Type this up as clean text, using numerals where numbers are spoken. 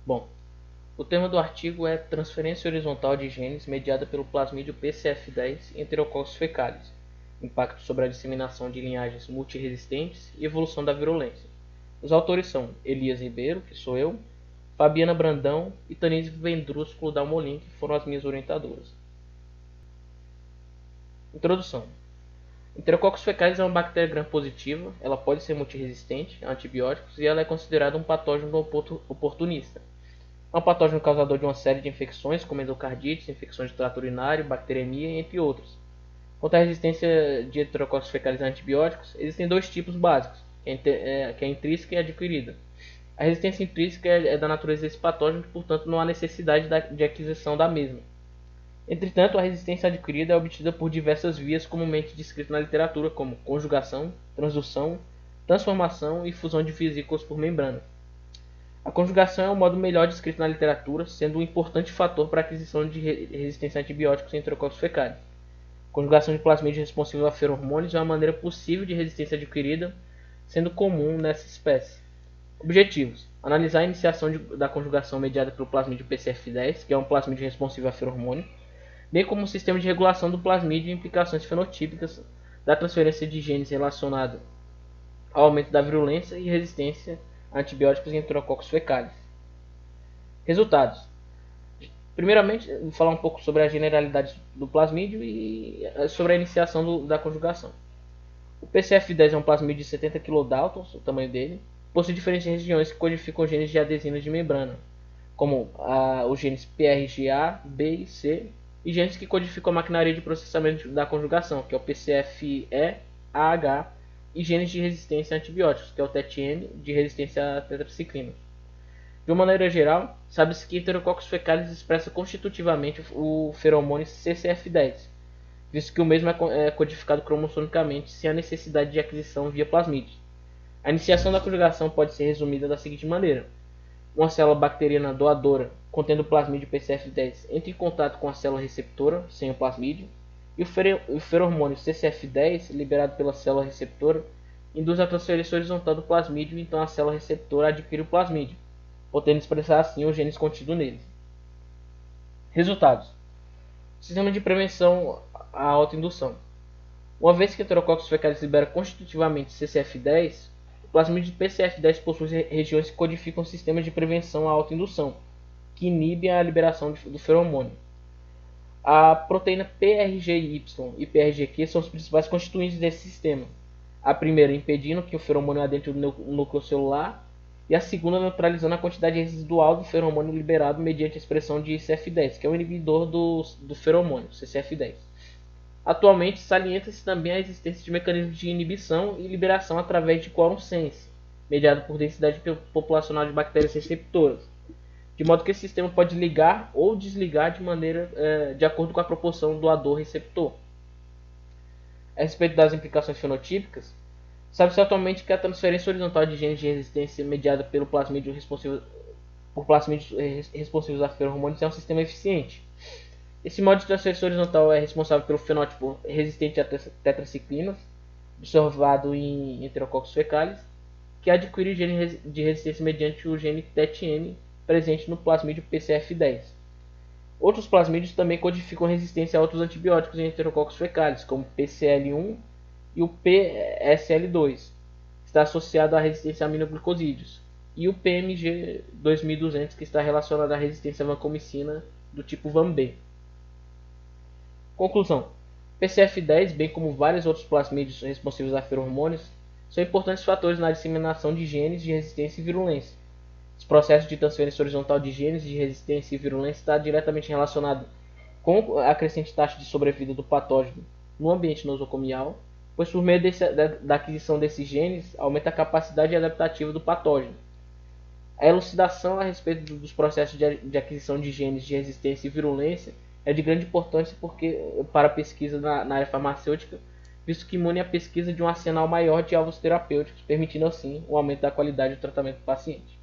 Bom, o tema do artigo é transferência horizontal de genes mediada pelo plasmídio PCF10 em Enterococcus fecalis, impacto sobre a disseminação de linhagens multiresistentes e evolução da virulência. Os autores são Elias Ribeiro, que sou eu, Fabiana Brandão e Tanise Vendrúsculo Dalmolin, que foram as minhas orientadoras. Introdução. Enterococcus fecalis é uma bactéria gram-positiva, ela pode ser multiresistente a antibióticos e ela é considerada um patógeno oportunista. É um patógeno causador de uma série de infecções, como endocardites, infecções de trato urinário, bacteremia, entre outros. Quanto à resistência de Enterococcus fecalis a antibióticos, existem dois tipos básicos, que é intrínseca e adquirida. A resistência intrínseca é da natureza desse patógeno e, portanto, não há necessidade de aquisição da mesma. Entretanto, a resistência adquirida é obtida por diversas vias comumente descritas na literatura, como conjugação, transdução, transformação e fusão de vesículas por membrana. A conjugação é o modo melhor descrito na literatura, sendo um importante fator para a aquisição de resistência a antibióticos em Enterococcus fecalis. Conjugação de plasmídios responsivos a feromônios é uma maneira possível de resistência adquirida, sendo comum nessa espécie. Objetivos: analisar a iniciação da conjugação mediada pelo plasmídio PCF10, que é um plasmídio responsivo a feromônio, bem como um sistema de regulação do plasmídio e implicações fenotípicas da transferência de genes relacionado ao aumento da virulência e resistência a antibióticos em Enterococcus fecalis. Resultados: primeiramente, vou falar um pouco sobre a generalidade do plasmídio e sobre a iniciação da conjugação. O PCF10 é um plasmídio de 70 kDa, o tamanho dele, possui diferentes regiões que codificam genes de adesinas de membrana, como os genes PRGA, B e C, e genes que codificam a maquinaria de processamento da conjugação, que é o PCFE, AH, e genes de resistência a antibióticos, que é o TET-M, de resistência a tetraciclina. De uma maneira geral, sabe-se que Enterococcus fecalis expressa constitutivamente o feromônio CCF10, visto que o mesmo é codificado cromossomicamente sem a necessidade de aquisição via plasmídio. A iniciação da conjugação pode ser resumida da seguinte maneira: uma célula bacteriana doadora contendo plasmídio PCF10 entra em contato com a célula receptora, sem o plasmídio, e o feromônio CCF10, liberado pela célula receptora, induz a transferência horizontal do plasmídio, então a célula receptora adquire o plasmídio, podendo expressar assim os genes contidos neles. Resultados: sistema de prevenção à autoindução. Uma vez que Enterococcus fecalis libera constitutivamente CCF10, o plasmídio PCF10 possui regiões que codificam sistemas de prevenção à autoindução, que inibem a liberação do feromônio. A proteína PRGY e PRGQ são os principais constituintes desse sistema. A primeira impedindo que o feromônio adentre o núcleo celular, e a segunda neutralizando a quantidade residual do feromônio liberado mediante a expressão de CF10, que é o inibidor do feromônio, CCF10. Atualmente, salienta-se também a existência de mecanismos de inibição e liberação através de quórum sense, mediado por densidade populacional de bactérias receptoras, de modo que esse sistema pode ligar ou desligar de acordo com a proporção doador-receptor. A respeito das implicações fenotípicas, sabe-se atualmente que a transferência horizontal de genes de resistência mediada pelo plasmídio por plasmídios responsivos a feromônios é um sistema eficiente. Esse modo de transferência horizontal é responsável pelo fenótipo resistente a tetraciclinas, observado em Enterococcus fecalis, que adquire gene de resistência mediante o gene TET-M presente no plasmídio PCF10. Outros plasmídios também codificam resistência a outros antibióticos em Enterococcus fecalis, como PCL1 e o PSL2, que está associado à resistência a aminoglicosídeos, e o PMG 2200, que está relacionado à resistência à vancomicina do tipo VAM-B. Conclusão: PCF10, bem como vários outros plasmídios responsivos a feromônios, são importantes fatores na disseminação de genes de resistência e virulência. Esse processo de transferência horizontal de genes de resistência e virulência está diretamente relacionado com a crescente taxa de sobrevida do patógeno no ambiente nosocomial, pois por meio da aquisição desses genes aumenta a capacidade adaptativa do patógeno. A elucidação a respeito dos processos de aquisição de genes de resistência e virulência é de grande importância para a pesquisa na área farmacêutica, visto que imune a pesquisa de um arsenal maior de alvos terapêuticos, permitindo assim o aumento da qualidade do tratamento do paciente.